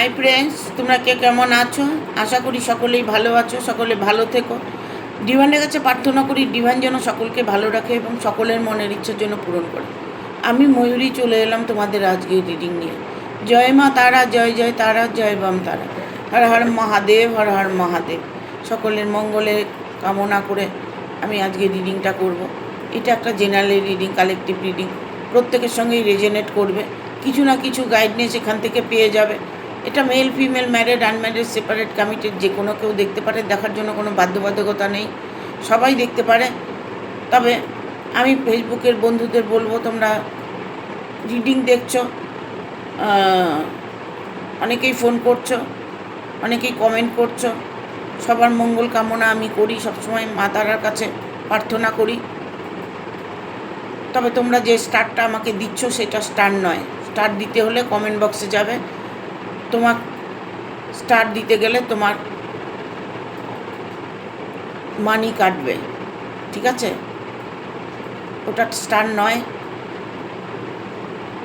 Hi friends, তোমরা কে কেমন আছো? আশা করি সকলেই ভালো আছো, সকলে ভালো থেকো। ডিভাইনের কাছে প্রার্থনা করি ডিভাইন যেন সকলকে ভালো রাখে এবং সকলের মনের ইচ্ছার জন্য পূরণ করে। আমি ময়ূরী চলে এলাম তোমাদের আজকে রিডিং নিয়ে। জয় মা তারা, জয় জয় তারা, জয় বাম তারা। হর হর মহাদেব, হর হর মহাদেব। সকলের মঙ্গলের কামনা করে আমি আজকে রিডিংটা করব। এটা একটা জেনারেল রিডিং, কালেকটিভ রিডিং, প্রত্যেকের সঙ্গেই রেজোনেট করবে। কিছু না কিছু গাইডনেস এখান থেকে পেয়ে যাবে। এটা male female, married unmarried, separate committed, যে কোনো কেউ দেখতে পারে। দেখার জন্য কোনো বাধ্যবাধকতা নেই, সবাই দেখতে পারে। তবে আমি ফেসবুকের বন্ধুদের বলবো, তোমরা রিডিং দেখছো, অনেকেই ফোন করছো, অনেকেই কমেন্ট করছো, সবার মঙ্গল কামনা আমি করি, সবসময় মা তারার কাছে প্রার্থনা করি। তবে তোমরা যে স্টারটা আমাকে দিচ্ছ সেটা স্টার নয়। স্টার দিতে হলে কমেন্ট বক্সে যাবে, তোমার স্টার দিতে গেলে তোমার মানি কাটবে, ঠিক আছে? ওটা স্টার নয়।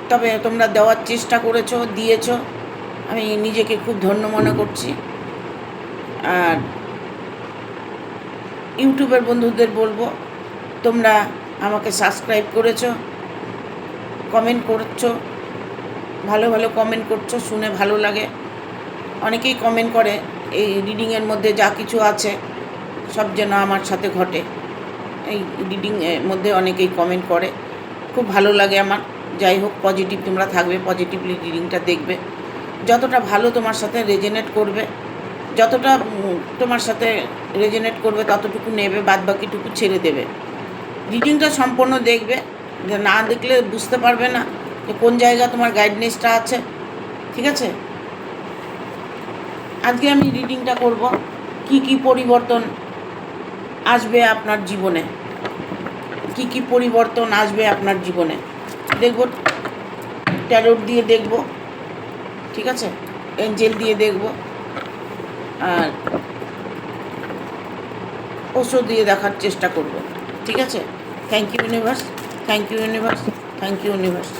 তবে তোমরা দেওয়ার চেষ্টা করেছো, দিয়েছো, আমি নিজেকে খুব ধন্য মনে করছি। আর ইউটিউবের বন্ধুদের বলবো, তোমরা আমাকে সাবস্ক্রাইব করেছো, কমেন্ট করছো, ভালো ভালো কমেন্ট করছো, শুনে ভালো লাগে। অনেকেই কমেন্ট করে এই রিডিংয়ের মধ্যে যা কিছু আছে সব যেন আমার সাথে ঘটে। এই রিডিংয়ের মধ্যে অনেকেই কমেন্ট করে, খুব ভালো লাগে আমার। যাই হোক, পজিটিভ তোমরা থাকবে, পজিটিভলি রিডিংটা দেখবে। যতটা ভালো তোমার সাথে রেজোনেট করবে, যতটা তোমার সাথে রেজোনেট করবে ততটুকু নেবে, বাদ বাকিটুকু ছেড়ে দেবে। রিডিংটা সম্পূর্ণ দেখবে, না দেখলে বুঝতে পারবে না যে কোন জায়গা তোমার গাইডনেসটা আছে, ঠিক আছে? আজকে আমি রিডিংটা করব, কি কি পরিবর্তন আসবে আপনার জীবনে, কি কি পরিবর্তন আসবে আপনার জীবনে দেখব। ট্যারোট দিয়ে দেখব, ঠিক আছে? এঞ্জেল দিয়ে দেখব, আর ওষুধ দিয়ে দেখার চেষ্টা করব, ঠিক আছে? Thank you universe, thank you universe, thank you universe.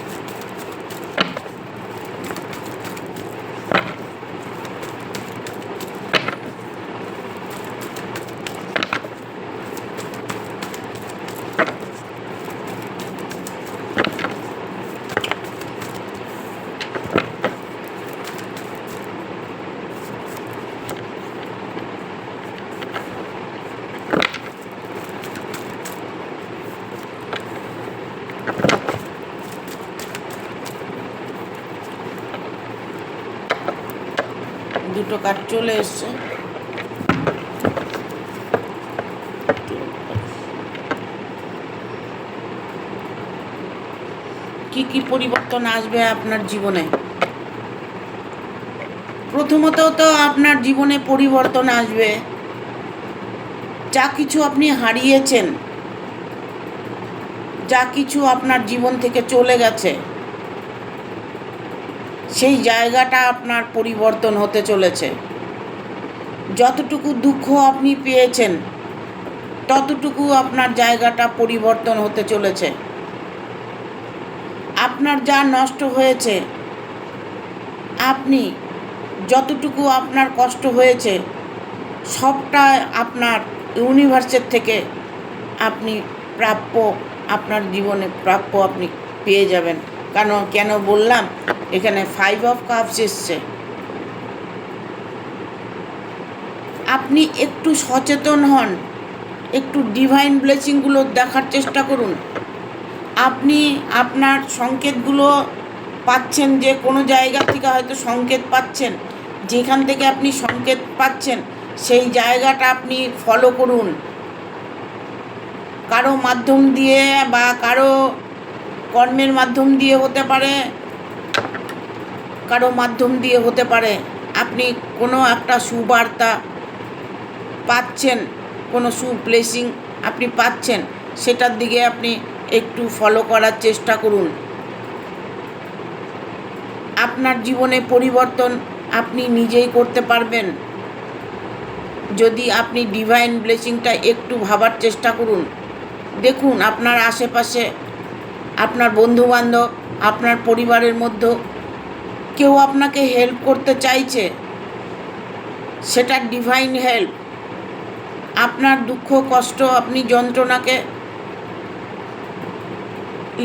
দুটো কার্ড চলে এসছে। কি কি পরিবর্তন আসবে আপনার জীবনে? প্রথমত তো আপনার জীবনে পরিবর্তন আসবে, যা কিছু আপনি হারিয়েছেন, যা কিছু আপনার জীবন থেকে চলে গেছে, সেই জায়গাটা আপনার পরিবর্তন হতে চলেছে। যতটুকু দুঃখ আপনি পেয়েছেন ততটুকু আপনার জায়গাটা পরিবর্তন হতে চলেছে। আপনার যা নষ্ট হয়েছে, আপনি যতটুকু আপনার কষ্ট হয়েছে সবটা আপনার ইউনিভার্সের থেকে আপনি প্রাপ্য, আপনার জীবনে প্রাপ্য আপনি পেয়ে যাবেন। কেন বললাম? এখানে 5 অফ কাপস এসছে। আপনি একটু সচেতন হন, একটু ডিভাইন ব্লেসিংগুলো দেখার চেষ্টা করুন। আপনি আপনার সংকেতগুলো পাচ্ছেন, যে কোনো জায়গা থেকে হয়তো সংকেত পাচ্ছেন, যেখান থেকে আপনি সংকেত পাচ্ছেন সেই জায়গাটা আপনি ফলো করুন। কারো মাধ্যম দিয়ে বা কারো কর্মের মাধ্যম দিয়ে হতে পারে, কারো মাধ্যম দিয়ে হতে পারে। আপনি কোনো একটা সুবার্তা পাচ্ছেন, কোনো ব্লেসিং আপনি পাচ্ছেন, সেটার দিকে আপনি একটু ফলো করার চেষ্টা করুন। আপনার জীবনে পরিবর্তন আপনি নিজেই করতে পারবেন যদি আপনি ডিভাইন ব্লেসিংটা একটু ভাবার চেষ্টা করুন। দেখুন আপনার আশেপাশে, আপনার বন্ধুবান্ধব, আপনার পরিবারের মধ্যে কেউ আপনাকে হেল্প করতে চাইছে, সেটা ডিভাইন হেল্প। আপনার দুঃখ কষ্ট, আপনি যন্ত্রণাকে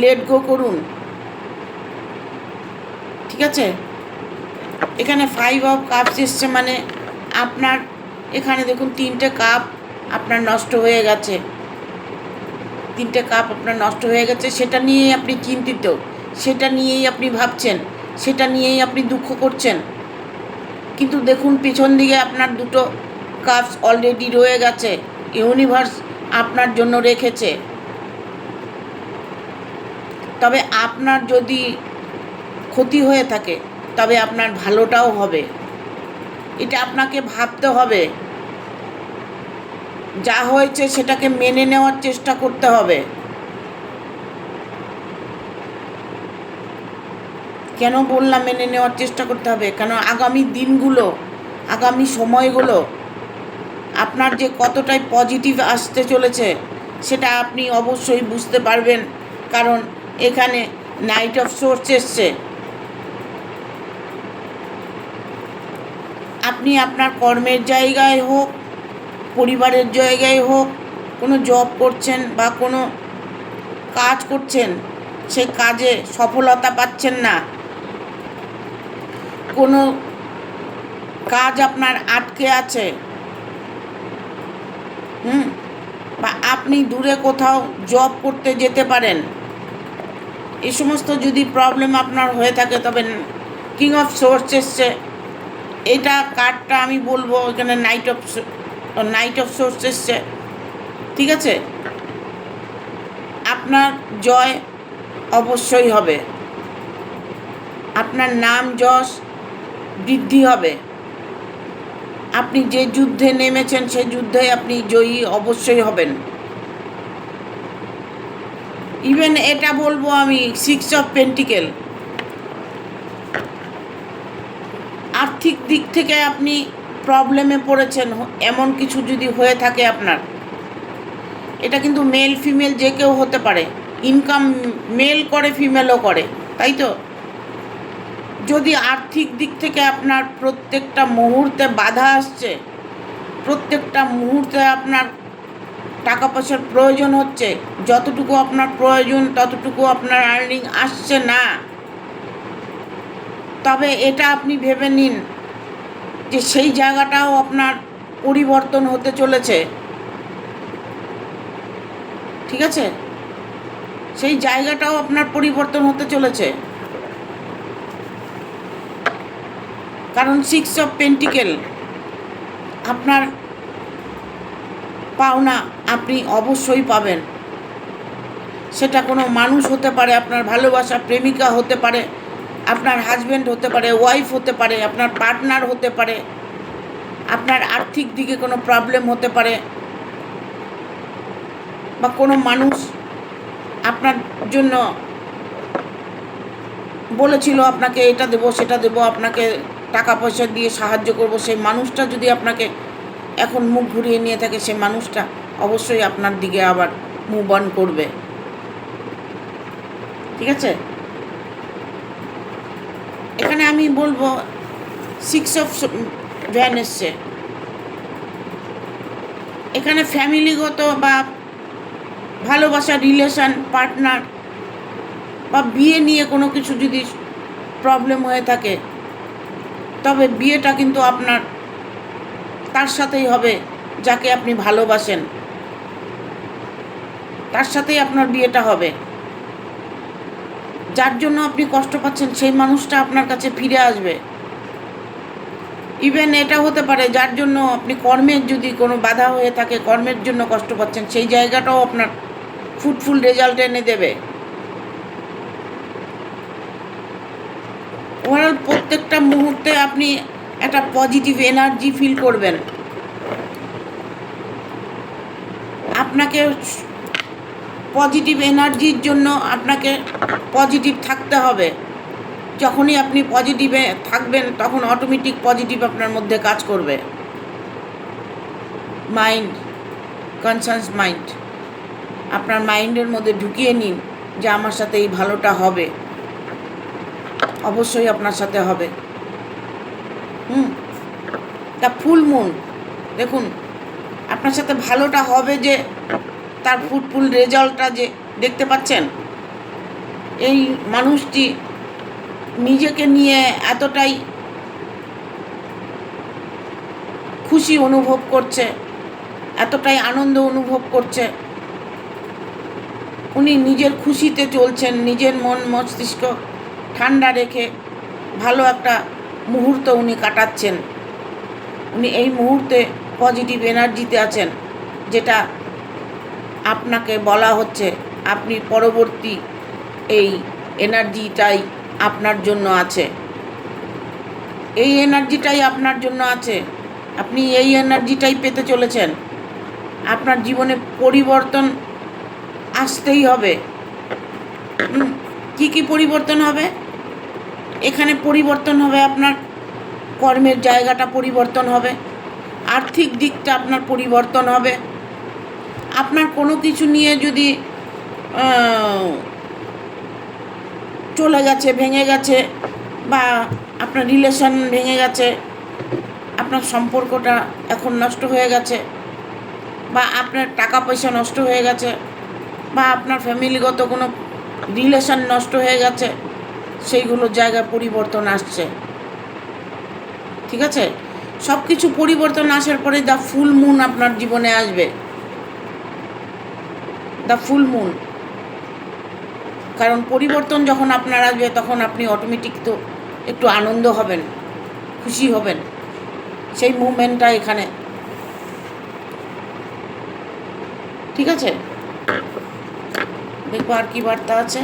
লেট গো করুন, ঠিক আছে? এখানে 5 অফ কাপস এসছে, মানে আপনার এখানে দেখুন 3টে কাপ আপনার নষ্ট হয়ে গেছে, 3টে কাপ আপনার নষ্ট হয়ে গেছে। সেটা নিয়েই আপনি চিন্তিত, সেটা নিয়েই আপনি ভাবছেন, সেটা নিয়েই আপনি দুঃখ করছেন। কিন্তু দেখুন পেছন দিকে আপনার 2টো কাপস অলরেডি রয়ে গেছে, ইউনিভার্স আপনার জন্য রেখেছে। তবে আপনার যদি ক্ষতি হয়ে থাকে তবে আপনার ভালোটাও হবে, এটা আপনাকে ভাবতে হবে। যা হয়েছে সেটাকে মেনে নেওয়ার চেষ্টা করতে হবে। কেন বললাম মেনে নেওয়ার চেষ্টা করতে হবে? কেন আগামী দিনগুলো, আগামী সময়গুলো আপনার যে কতটাই পজিটিভ আসতে চলেছে সেটা আপনি অবশ্যই বুঝতে পারবেন, কারণ এখানে নাইট অফ সোর্স এসছে। আপনি আপনার কর্মের জায়গায় হোক, পরিবারের জায়গায় হোক, কোনো জব করছেন বা কোনো কাজ করছেন, সেই কাজে সফলতা পাচ্ছেন না, কোনো কাজ আপনার আটকে আছে, বা আপনি দূরে কোথাও জব করতে যেতে পারেন, এই সমস্ত যদি প্রবলেম আপনার হয়ে থাকে তবে কিং অফ সোর্স এসছে। এটা কার্ডটা আমি বলবো এখানে নাইট অফ সোর্স এসছে, ঠিক আছে? আপনার জয় অবশ্যই হবে, আপনার নাম যশ বৃদ্ধি হবে। আপনি যে যুদ্ধে নেমেছেন সেই যুদ্ধে আপনি জয়ী অবশ্যই হবেন। ইভেন এটা বলবো আমি 6 অফ পেন্টিকেল, আর্থিক দিক থেকে আপনি প্রবলেমে পড়েছেন, এমন কিছু যদি হয়ে থাকে আপনার, এটা কিন্তু মেল ফিমেল যে কেউ হতে পারে, ইনকাম মেল করে ফিমেলও করে, তাই তো? যদি আর্থিক দিক থেকে আপনার প্রত্যেকটা মুহূর্তে বাধা আসছে, প্রত্যেকটা মুহূর্তে আপনার টাকা পয়সার প্রয়োজন হচ্ছে, যতটুকু আপনার প্রয়োজন ততটুকু আপনার আর্নিং আসছে না, তবে এটা আপনি ভেবে নিন যে সেই জায়গাটাও আপনার পরিবর্তন হতে চলেছে, ঠিক আছে? সেই জায়গাটাও আপনার পরিবর্তন হতে চলেছে, কারণ 6 অফ পেন্টিকেল আপনার পাওনা আপনি অবশ্যই পাবেন। সেটা কোনো মানুষ হতে পারে, আপনার ভালোবাসা প্রেমিকা হতে পারে, আপনার হাজব্যান্ড হতে পারে, ওয়াইফ হতে পারে, আপনার পার্টনার হতে পারে, আপনার আর্থিক দিকে কোনো প্রবলেম হতে পারে, বা কোনো মানুষ আপনার জন্য বলেছিল আপনাকে এটা দেবো সেটা দেবো, আপনাকে টাকা পয়সা দিয়ে সাহায্য করব, সেই মানুষটা যদি আপনাকে এখন মুখ ঘুরিয়ে নিয়ে থাকে, সেই মানুষটা অবশ্যই আপনার দিকে আবার মুভ অন করবে, ঠিক আছে? এখানে আমি বলবো 6 অফ ভ্যান এসছে, এখানে ফ্যামিলিগত বা ভালোবাসা, রিলেশন, পার্টনার বা বিয়ে নিয়ে কোনো কিছু যদি প্রবলেম হয়ে থাকে, তবে বিয়েটা কিন্তু আপনার তার সাথেই হবে যাকে আপনি ভালোবাসেন, তার সাথেই আপনার বিয়েটা হবে। যার জন্য আপনি কষ্ট পাচ্ছেন সেই মানুষটা আপনার কাছে ফিরে আসবে। ইভেন এটা হতে পারে যার জন্য আপনি কর্মের যদি কোনো বাধা হয়ে থাকে, কর্মের জন্য কষ্ট পাচ্ছেন, সেই জায়গাটাও আপনার ফ্রুটফুল রেজাল্ট এনে দেবে। ওভারঅল প্রত্যেকটা মুহূর্তে আপনি একটা পজিটিভ এনার্জি ফিল করবেন। আপনাকে পজিটিভ এনার্জির জন্য আপনাকে পজিটিভ থাকতে হবে। যখনই আপনি পজিটিভে থাকবেন তখন অটোমেটিক পজিটিভ আপনার মধ্যে কাজ করবে। মাইন্ড, কনসাস মাইন্ড, আপনার মাইন্ডের মধ্যে ঢুকিয়ে নিন যে আমার সাথে এই ভালোটা হবে। অবশ্যই আপনার সাথে হবে। তা ফুল মুন, দেখুন আপনার সাথে ভালোটা হবে যে তার ফুল রেজাল্টটা যে দেখতে পাচ্ছেন। এই মানুষটি নিজেকে নিয়ে এতটাই খুশি অনুভব করছে, এতটাই আনন্দ অনুভব করছে, উনি নিজের খুশিতে চলছেন, নিজের মন মস্তিষ্ক ঠান্ডা রেখে ভালো একটা মুহূর্ত উনি কাটাচ্ছেন। উনি এই মুহূর্তে পজিটিভ এনার্জিতে আছেন, যেটা আপনাকে বলা হচ্ছে আপনি পরবর্তী এই এনার্জিটাই আপনার জন্য আছে, এই এনার্জিটাই আপনার জন্য আছে। আপনি এই এনার্জিটাই পেতে চলেছেন। আপনার জীবনে পরিবর্তন আসতেই হবে। কি পরিবর্তন হবে? এখানে পরিবর্তন হবে, আপনার কর্মের জায়গাটা পরিবর্তন হবে, আর্থিক দিকটা আপনার পরিবর্তন হবে। আপনার কোনো কিছু নিয়ে যদি চলে গেছে, ভেঙে গেছে, বা আপনার রিলেশন ভেঙে গেছে, আপনার সম্পর্কটা এখন নষ্ট হয়ে গেছে, বা আপনার টাকা পয়সা নষ্ট হয়ে গেছে, বা আপনার ফ্যামিলিগত কোনো রিলেশন নষ্ট হয়ে গেছে, সেইগুলো জায়গায় পরিবর্তন আসছে। ঠিক আছে? সব কিছু পরিবর্তন আসার পরে দ্য ফুল মুন আপনার জীবনে আসবে। দ্য ফুল মুন, কারণ পরিবর্তন যখন আপনার আসবে তখন আপনি অটোমেটিক তো একটু আনন্দ হবেন, খুশি হবেন। সেই মুভমেন্টটা এখানে। ঠিক আছে, দেখবো আর কি বার্তা আছে।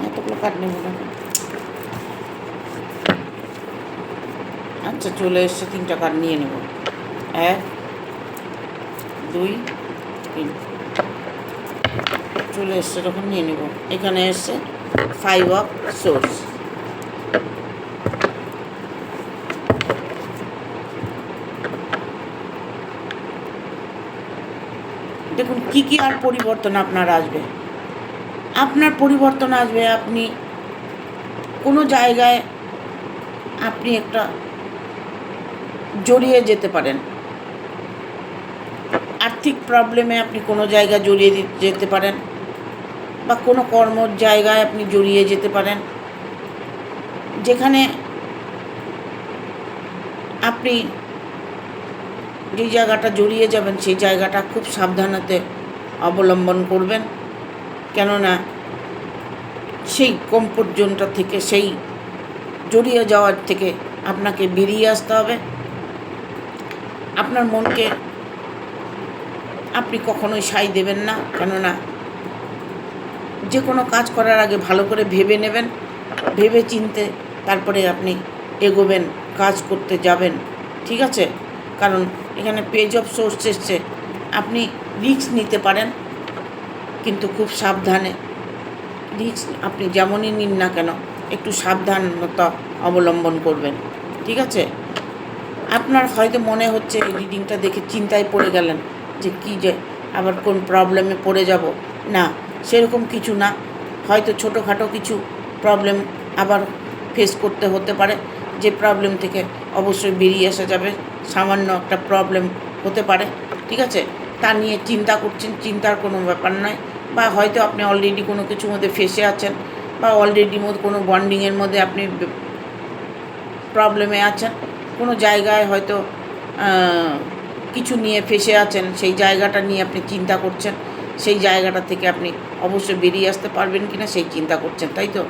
এতগুলো কার্ড নেব না। আচ্ছা, চলে এসছে, 3টা কার্ড নিয়ে নেব। 1 2 3 চলে এসছে, তখন নিয়ে নেব। এখানে এসছে 5 অফ সোর্স। দেখুন কি আর পরিবর্তন আপনার আসবে। আপনার পরিবর্তন আসবে, আপনি কোনো জায়গায় আপনি একটা জড়িয়ে যেতে পারেন, আর্থিক প্রবলেমে আপনি কোনো জায়গায় জড়িয়ে যেতে পারেন, বা কোনো কর্মর জায়গায় আপনি জড়িয়ে যেতে পারেন, যেখানে আপনি যে জায়গাটা জড়িয়ে যাবেন সেই জায়গাটা খুব সাবধানতা অবলম্বন করবেন। কেননা সেই কমফোর্ট জোনটা থেকে, সেই জড়িয়ে যাওয়ার থেকে আপনাকে বেরিয়ে আসতে হবে। আপনার মনকে আপনি কখনোই সায় দেবেন না, কেননা যে কোনো কাজ করার আগে ভালো করে ভেবে নেবেন, ভেবে চিনতে তারপরে আপনি এগোবেন, কাজ করতে যাবেন। ঠিক আছে? কারণ এখানে পেজ অফ সোর্স এসছে, আপনি রিস্ক নিতে পারেন, কিন্তু খুব সাবধানে। রিস্ক আপনি যেমনই নিন না কেন একটু সাবধানতা অবলম্বন করবেন। ঠিক আছে? আপনার হয়তো মনে হচ্ছে এই রিডিংটা দেখে চিন্তায় পড়ে গেলেন যে কী যে আবার কোন প্রবলেমে পড়ে যাব। না, সেরকম কিছু না। হয়তো ছোটোখাটো কিছু প্রবলেম আবার ফেস করতে হতে পারে, যে প্রবলেম থেকে অবশ্যই বেরিয়ে আসা যাবে। সামান্য একটা প্রবলেম হতে পারে, ঠিক আছে? তা নিয়ে চিন্তা করছেন, চিন্তার কোনো ব্যাপার নয়। বা হয়তো আপনি অলরেডি কোনো কিছুর মধ্যে ফেসে আছেন, বা অলরেডি কোনো বন্ডিংয়ের মধ্যে আপনি প্রবলেমে আছেন, কোনো জায়গায় হয়তো কিছু নিয়ে ফেসে আছেন, সেই জায়গাটা নিয়ে আপনি চিন্তা করছেন, সেই জায়গাটা থেকে আপনি অবশ্যই বেরিয়ে আসতে পারবেন কি না সেই চিন্তা করছেন, তাই তো?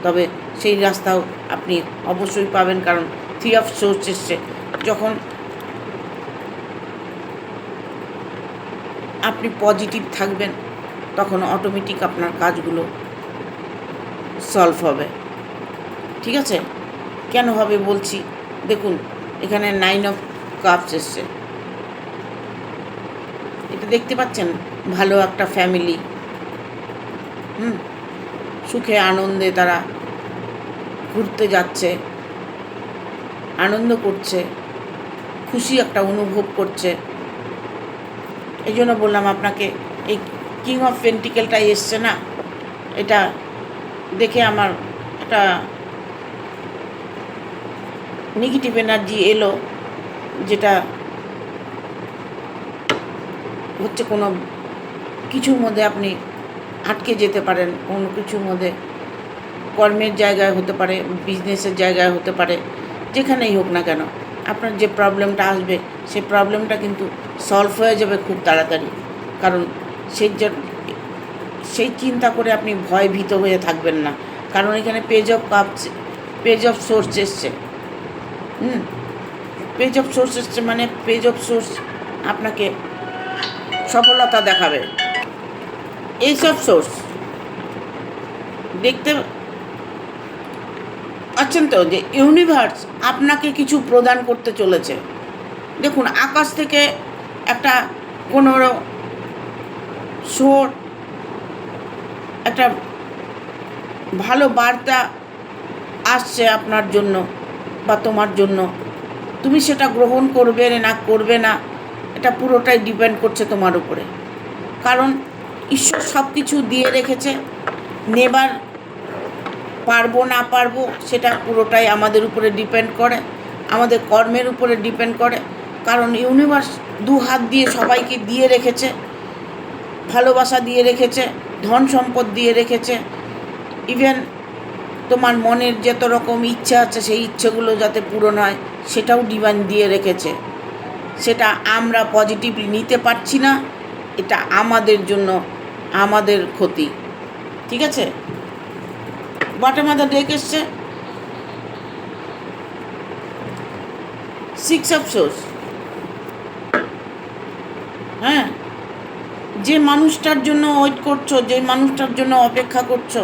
তবে সেই রাস্তাও আপনি অবশ্যই পাবেন, কারণ 3 অফ সোর্স এসছে। যখন আপনি পজিটিভ থাকবেন, তখন অটোমেটিক আপনার কাজগুলো সলভ হবে। ঠিক আছে? কেন হবে বলছি। দেখুন, এখানে 9 অফ কাপস এসছে। এটা দেখতে পাচ্ছেন? ভালো একটা ফ্যামিলি, সুখে আনন্দে তারা ঘুরতে যাচ্ছে, আনন্দ করছে, খুশি একটা অনুভব করছে। এই জন্য বললাম আপনাকে, এই কিং অফ পেন্টিকেলটা এসছে না, এটা দেখে আমার একটা নেগেটিভ এনার্জি এলো, যেটা হচ্ছে কোনো কিছুর মধ্যে আপনি আটকে যেতে পারেন, কোনো কিছুর মধ্যে, কর্মের জায়গায় হতে পারে, বিজনেসের জায়গায় হতে পারে, যেখানেই হোক না কেন আপনার যে প্রবলেমটা আসবে সেই প্রবলেমটা কিন্তু সলভ হয়ে যাবে খুব তাড়াতাড়ি। কারণ সেই চিন্তা করে আপনি ভয়ভীত হয়ে থাকবেন না। কারণ এখানে page of cups, page of swords এসছে। পেজ অফ সোর্স এসছে মানে পেজ অফ সোর্স আপনাকে সফলতা দেখাবে। এইসব সোর্স দেখতে পাচ্ছেন তো, যে ইউনিভার্স আপনাকে কিছু প্রদান করতে চলেছে। দেখুন, আকাশ থেকে একটা কোনো সোর, একটা ভালো বার্তা আসছে আপনার জন্য বা তোমার জন্য। তুমি সেটা গ্রহণ করবে না করবে না, এটা পুরোটাই ডিপেন্ড করছে তোমার উপরে। কারণ ঈশ্বর সব কিছু দিয়ে রেখেছে, নেবার পারবো না পারবো সেটা পুরোটাই আমাদের উপরে ডিপেন্ড করে, আমাদের কর্মের উপরে ডিপেন্ড করে। কারণ ইউনিভার্স দু হাত দিয়ে সবাইকে দিয়ে রেখেছে, ভালোবাসা দিয়ে রেখেছে, ধন সম্পদ দিয়ে রেখেছে, ইভেন তোমার মনের যত রকম ইচ্ছা আছে সেই ইচ্ছেগুলো যাতে পূরণ হয় সেটাও ডিভাইন দিয়ে রেখেছে। সেটা আমরা পজিটিভলি নিতে পারছি না, এটা আমাদের জন্য আমাদের ক্ষতি। ঠিক আছে? বটম অফ দ্য ডেক এসছে 6 অফ সোর্স। হ্যাঁ, যে মানুষটার জন্য ওয়েট করছো, যে মানুষটার জন্য অপেক্ষা করছো,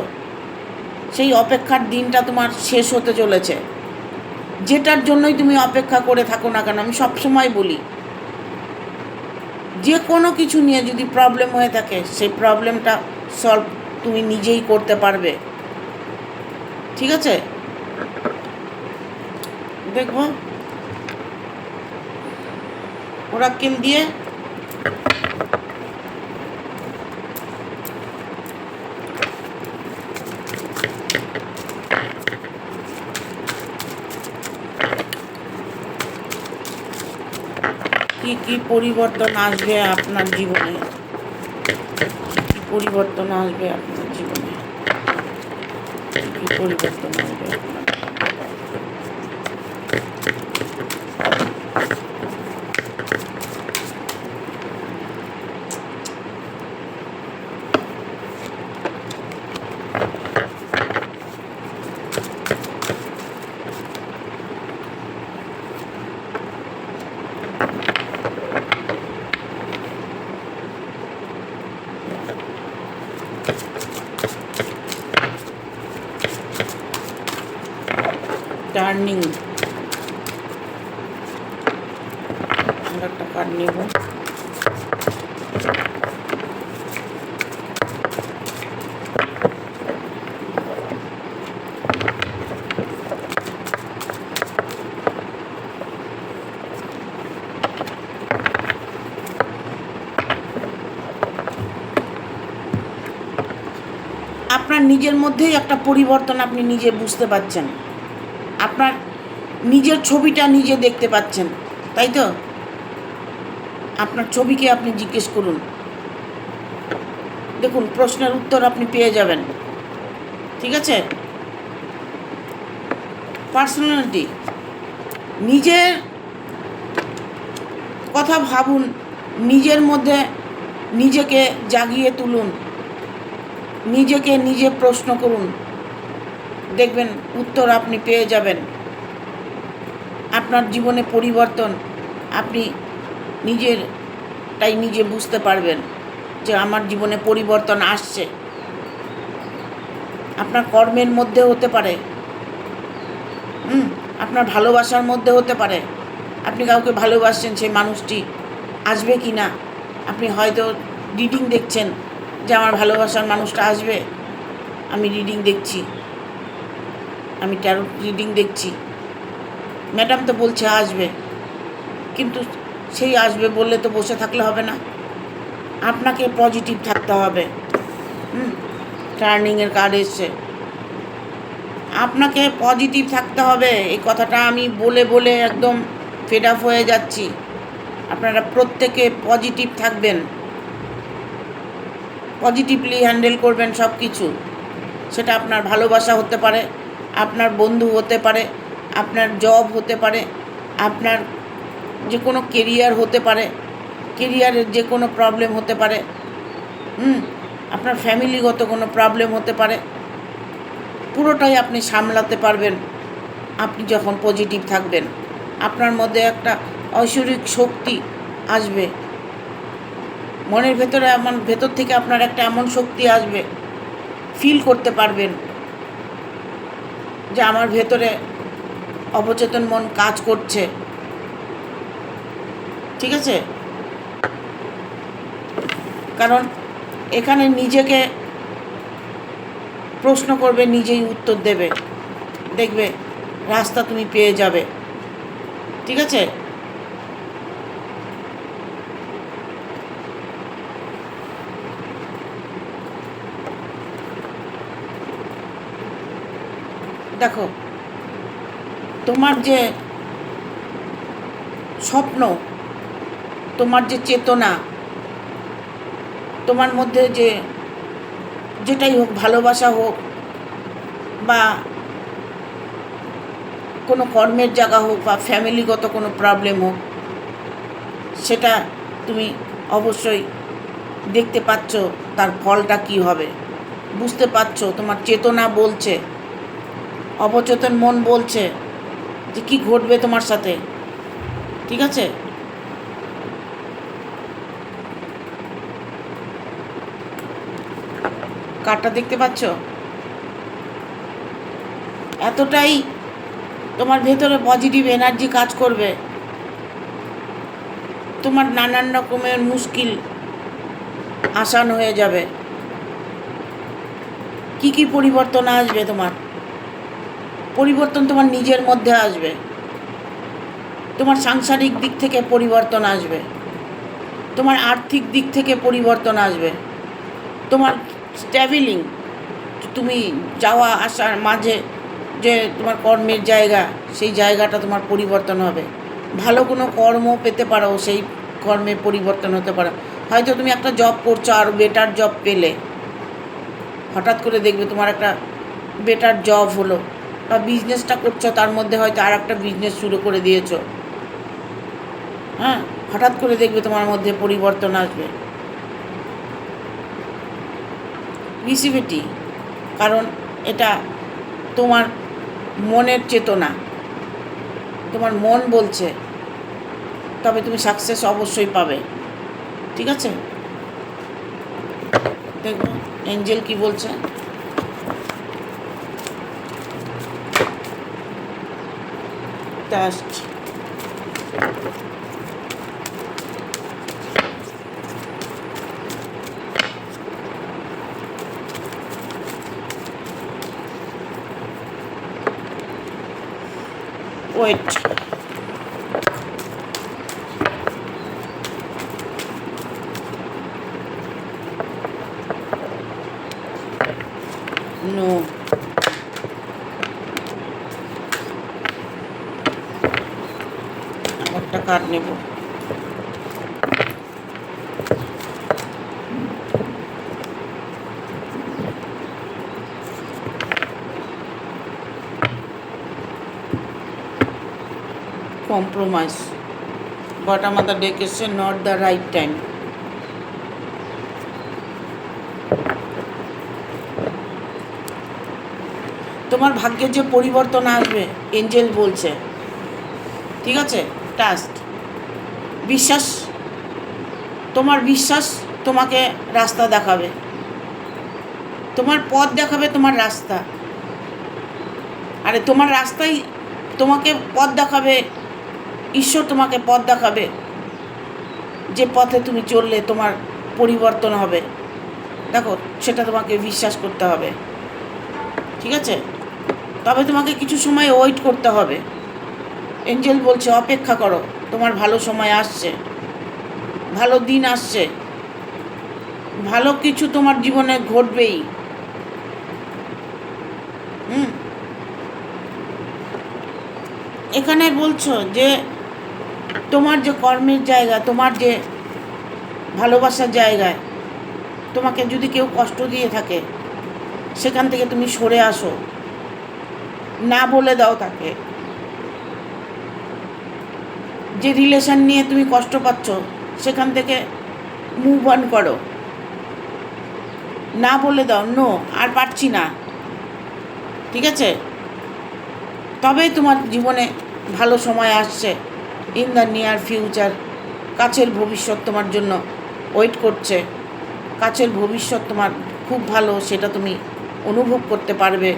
সেই অপেক্ষার দিনটা তোমার শেষ হতে চলেছে। যেটার জন্যই তুমি অপেক্ষা করে থাকো না কেন, আমি সবসময় বলি, যে কোনো কিছু নিয়ে যদি প্রবলেম হয়ে থাকে সেই প্রবলেমটা সলভ তুমি নিজেই করতে পারবে। ঠিক আছে? দেখবো ওরাকেল দিয়ে কি পরিবর্তন আসবে আপনার জীবনে, কি পরিবর্তন আসবে আপনার জীবনে, কি পরিবর্তন আসবে আপনার। টার্নিং, আমরা একটা কার্ড নেব। আপনার নিজের মধ্যেই একটা পরিবর্তন আপনি নিজে বুঝতে পারছেন, আপনার নিজের ছবিটা নিজে দেখতে পাচ্ছেন, তাই তো? আপনার ছবিকে আপনি জিজ্ঞেস করুন, দেখুন প্রশ্নের উত্তর আপনি পেয়ে যাবেন। ঠিক আছে? পার্সোনালিটি, নিজের কথা ভাবুন, নিজের মধ্যে নিজেকে জাগিয়ে তুলুন, নিজেকে নিজে প্রশ্ন করুন, দেখবেন উত্তর আপনি পেয়ে যাবেন। আপনার জীবনে পরিবর্তন আপনি নিজের তখনটাই নিজে বুঝতে পারবেন যে আমার জীবনে পরিবর্তন আসছে। আপনার কর্মের মধ্যে হতে পারে, আপনার ভালোবাসার মধ্যে হতে পারে। আপনি কাউকে ভালোবাসছেন, সেই মানুষটি আসবে কি না। আপনি হয়তো রিডিং দেখছেন যে আমার ভালোবাসার মানুষটা আসবে। আমি রিডিং দেখছি, আমি ট্যারোট রিডিং দেখছি, ম্যাডাম তো বলছে আসবে, কিন্তু সেই আসবে বললে তো বসে থাকলে হবে না, আপনাকে পজিটিভ থাকতে হবে। টার্নিংয়ের কার্ড এসছে, আপনাকে পজিটিভ থাকতে হবে। এই কথাটা আমি বলে বলে একদম ফেড আপ হয়ে যাচ্ছি। আপনারা প্রত্যেকে পজিটিভ থাকবেন, পজিটিভলি হ্যান্ডেল করবেন সব কিছু। সেটা আপনার ভালোবাসা হতে পারে, আপনার বন্ধু হতে পারে, আপনার জব হতে পারে, আপনার যে কোনো কেরিয়ার হতে পারে, কেরিয়ারের যে কোনো প্রবলেম হতে পারে, আপনার ফ্যামিলিগত কোনো প্রবলেম হতে পারে। পুরোটাই আপনি সামলাতে পারবেন আপনি যখন পজিটিভ থাকবেন। আপনার মধ্যে একটা ঐশ্বরিক শক্তি আসবে, মনের ভেতরে ভেতর থেকে আপনার একটা এমন শক্তি আসবে, ফিল করতে পারবেন যে আমার ভেতরে অবচেতন মন কাজ করছে। ঠিক আছে? কারণ এখানে নিজেকে প্রশ্ন করবে, নিজেই উত্তর দেবে, দেখবে রাস্তা তুমি পেয়ে যাবে। ঠিক আছে? দেখো, তোমার যে স্বপ্ন, তোমার যে চেতনা, তোমার মধ্যে যে যেটাই হোক, ভালোবাসা হোক বা কোনো কর্মের জায়গা হোক বা ফ্যামিলিগত কোনো প্রবলেম হোক, সেটা তুমি অবশ্যই দেখতে পাচ্ছ তার ফলটা কী হবে, বুঝতে পারছো। তোমার চেতনা বলছে, অবচেতন মন বলছে যে কী ঘটবে তোমার সাথে। ঠিক আছে? কার্ডটা দেখতে পাচ্ছ? এতটাই তোমার ভেতরে পজিটিভ এনার্জি কাজ করবে, তোমার নানান রকমের মুশকিল আসান হয়ে যাবে। কি কি পরিবর্তন আসবে? তোমার পরিবর্তন তোমার নিজের মধ্যে আসবে, তোমার সাংসারিক দিক থেকে পরিবর্তন আসবে, তোমার আর্থিক দিক থেকে পরিবর্তন আসবে, তোমার ট্রাভেলিং, তুমি যাওয়া আসার মাঝে যে তোমার কর্মের জায়গা, সেই জায়গাটা তোমার পরিবর্তন হবে। ভালো কোনো কর্ম পেতে পারো, সেই কর্মে পরিবর্তন হতে পারো। হয়তো তুমি একটা জব করছো, আরও বেটার জব পেলে, হঠাৎ করে দেখবে তোমার একটা বেটার জব হলো। বা বিজনেসটা করছো, তার মধ্যে হয়তো আর একটা বিজনেস শুরু করে দিয়েছো। হঠাৎ করে দেখবে তোমার মধ্যে পরিবর্তন আসবে। রিসিভিটি, কারণ এটা তোমার মনের চেতনা, তোমার মন বলছে, তবে তুমি সাকসেস অবশ্যই পাবে। ঠিক আছে? দেখো এঞ্জেল কি বলছে। Test. Wait. No. একটা কার্ড নেব। compromise, but আমাদের deck এসছে not the right time. তোমার ভাগ্যে যে পরিবর্তন আসবে, এঞ্জেল বলছে। ঠিক আছে? ট্রাস্ট, বিশ্বাস তোমার বিশ্বাস তোমাকে রাস্তা দেখাবে, তোমার পথ দেখাবে, তোমার রাস্তা। আরে তোমার রাস্তাই তোমাকে পথ দেখাবে, ঈশ্বর তোমাকে পথ দেখাবে, যে পথে তুমি চললে তোমার পরিবর্তন হবে। দেখো, সেটা তোমাকে বিশ্বাস করতে হবে, ঠিক আছে? তবে তোমাকে কিছু সময় ওয়েট করতে হবে। এঞ্জেল বলছে অপেক্ষা করো, তোমার ভালো সময় আসছে, ভালো দিন আসছে, ভালো কিছু তোমার জীবনে ঘটবেই। এখানে বলছো যে তোমার যে কর্মের জায়গা, তোমার যে ভালোবাসার জায়গায় তোমাকে যদি কেউ কষ্ট দিয়ে থাকে, সেখান থেকে তুমি সরে আসো, না বলে দাও তাকে। যে রিলেশন নিয়ে তুমি কষ্ট পাচ্ছ, সেখান থেকে মুভ অন করো, না বলে দাও, নো আর পারছি না, ঠিক আছে? তবেই তোমার জীবনে ভালো সময় আসছে, ইন দ্য নিয়ার ফিউচার। কাছের ভবিষ্যৎ তোমার জন্য ওয়েট করছে, কাছের ভবিষ্যৎ তোমার খুব ভালো, সেটা তুমি অনুভব করতে পারবে।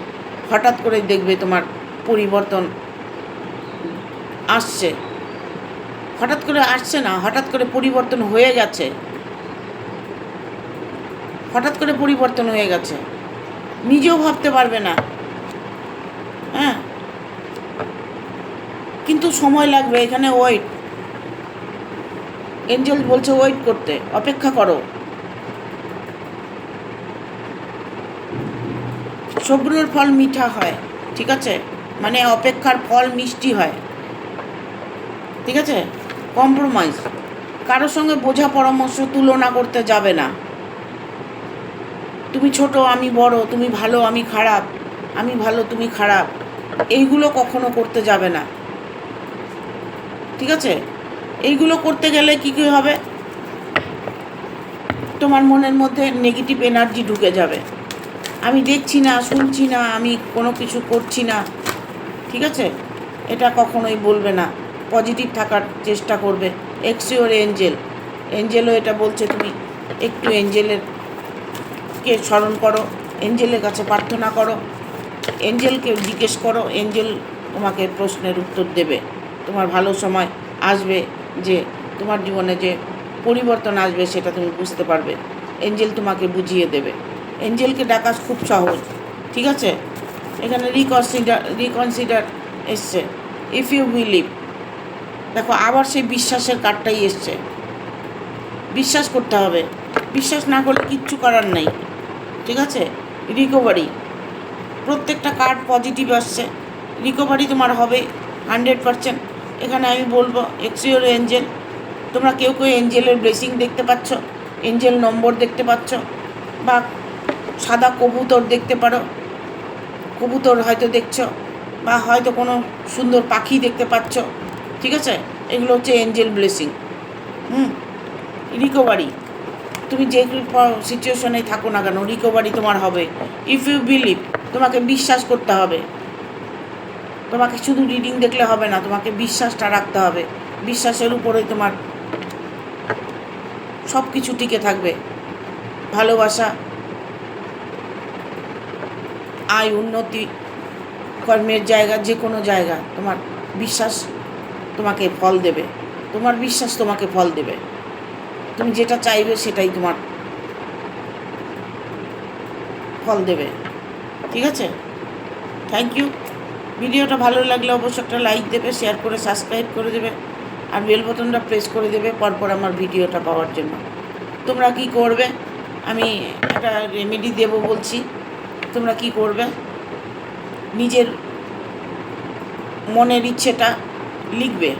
হঠাৎ করে দেখবে তোমার পরিবর্তন আসছে, হঠাৎ করে আসছে না, হঠাৎ করে পরিবর্তন হয়ে গেছে, হঠাৎ করে পরিবর্তন হয়ে গেছে, নিজেও ভাবতে পারবে না। হ্যাঁ, কিন্তু সময় লাগবে, এখানে ওয়েট। এঞ্জেল বলছে ওয়েট করতে, অপেক্ষা করো। সবুরের ফল মিঠা হয়, ঠিক আছে? মানে অপেক্ষার ফল মিষ্টি হয়, ঠিক আছে? কম্প্রোমাইজ, কারোর সঙ্গে বোঝা পরামর্শ তুলনা করতে যাবে না। তুমি ছোট, আমি বড়, তুমি ভালো, আমি খারাপ, আমি ভালো, তুমি খারাপ, এইগুলো কখনো করতে যাবে না, ঠিক আছে? এইগুলো করতে গেলে কী কী হবে? তোমার মনের মধ্যে নেগেটিভ এনার্জি ঢুকে যাবে। আমি দেখছি না, শুনছি না, আমি কোনো কিছু করছি না, ঠিক আছে? এটা কখনোই বলবে না, পজিটিভ থাকার চেষ্টা করবে। এক্সিওর এঞ্জেল, এঞ্জেলও এটা বলছে তুমি একটু এঞ্জেলেরকে স্মরণ করো, এঞ্জেলের কাছে প্রার্থনা করো, এঞ্জেলকে জিজ্ঞেস করো, এঞ্জেল তোমাকে প্রশ্নের উত্তর দেবে। তোমার ভালো সময় আসবে, যে তোমার জীবনে যে পরিবর্তন আসবে সেটা তুমি বুঝতে পারবে, এঞ্জেল তোমাকে বুঝিয়ে দেবে। এঞ্জেলকে ডাকা খুব সহজ, ঠিক আছে? এখানে রিকনসিডার এসছে, ইফ ইউ বিলিভ। দেখো, আবার সেই বিশ্বাসের কার্ডটাই এসছে। বিশ্বাস করতে হবে, বিশ্বাস না করলে কিচ্ছু করার নেই, ঠিক আছে? রিকভারি, প্রত্যেকটা কার্ড পজিটিভ আসছে, রিকভারি তোমার হবে 100%। এখানে আমি বলবো এক্সিওর এঞ্জেল, তোমরা কেউ কেউ এঞ্জেলের ব্লেসিং দেখতে পাচ্ছ, এঞ্জেল নম্বর দেখতে পাচ্ছ, বা সাদা কবুতর দেখতে পারো, কবুতর হয়তো দেখছো, বা হয়তো কোনো সুন্দর পাখি দেখতে পাচ্ছ, ঠিক আছে? এগুলো হচ্ছে এঞ্জেল ব্লেসিং। রিকভারি, তুমি যে সিচুয়েশনে থাকো না কেন, রিকভারি তোমার হবে। ইফ ইউ বিলিভ, তোমাকে বিশ্বাস করতে হবে, তোমাকে শুধু রিডিং দেখলে হবে না, তোমাকে বিশ্বাসটা রাখতে হবে। বিশ্বাসের উপরেই তোমার সব কিছু টিকে থাকবে। ভালোবাসা, আয়, উন্নতি, কর্মের জায়গা, যে কোনো জায়গা, তোমার বিশ্বাস তোমাকে ফল দেবে, তোমার বিশ্বাস তোমাকে ফল দেবে। তুমি যেটা চাইবে সেটাই তোমার ফল দেবে, ঠিক আছে? Thank you. ভিডিওটা ভালো লাগলে অবশ্যই একটা লাইক দেবে, শেয়ার করে সাবস্ক্রাইব করে দেবে, আর বেল বাটনটা প্রেস করে দেবে পরপর আমার ভিডিওটা পাওয়ার জন্য। তোমরা কি করবে, আমি একটা রেমেডি দেব বলছি, তোমরা কি করবে, নিজের মনের ইচ্ছেটা লিখবে,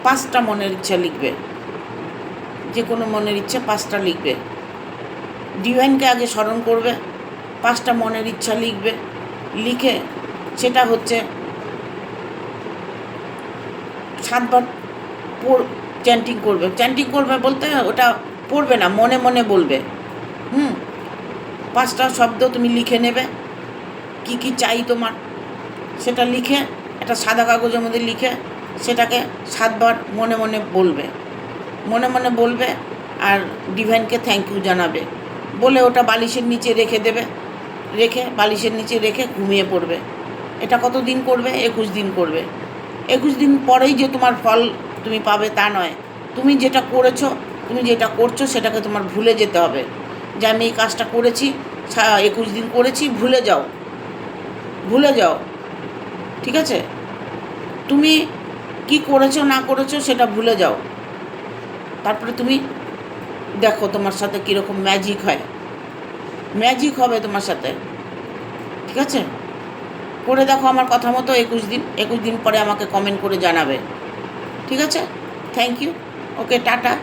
5টা মনের ইচ্ছা লিখবে, যে কোনো মনের ইচ্ছা 5টা লিখবে। ডিভাইনকে আগে স্মরণ করবে, 5টা মনের ইচ্ছা লিখবে, লিখে সেটা হচ্ছে 7বার চ্যান্টিং করবে। চ্যান্টিং করবে বলতে ওটা পড়বে না, মনে মনে বলবে। 5টা শব্দ তুমি লিখে নেবে, কি কি চাই তোমার সেটা লিখে একটা সাদা কাগজের মধ্যে লিখে সেটাকে 7বার মনে মনে বলবে, মনে মনে বলবে। আর ডিভাইনকে থ্যাংক ইউ জানাবে, বলে ওটা বালিশের নিচে রেখে দেবে, বালিশের নিচে রেখে ঘুমিয়ে পড়বে। এটা কত দিন করবে? 21 দিন করবে। 21 দিন পরেই যে তোমার ফল তুমি পাবে তা নয়। তুমি যেটা করছো সেটাকে তোমার ভুলে যেতে হবে, যে আমি এই কাজটা করেছি, 21 দিন করেছি, ভুলে যাও। ঠিক আছে? তুমি কি করেছো না করেছো সেটা ভুলে যাও, তারপরে তুমি দেখো তোমার সাথে কীরকম ম্যাজিক হবে তোমার সাথে। ঠিক আছে? করে দেখো আমার কথা মতো 21 দিন পরে আমাকে কমেন্ট করে জানাবে। ঠিক আছে? Thank you. Okay, tata.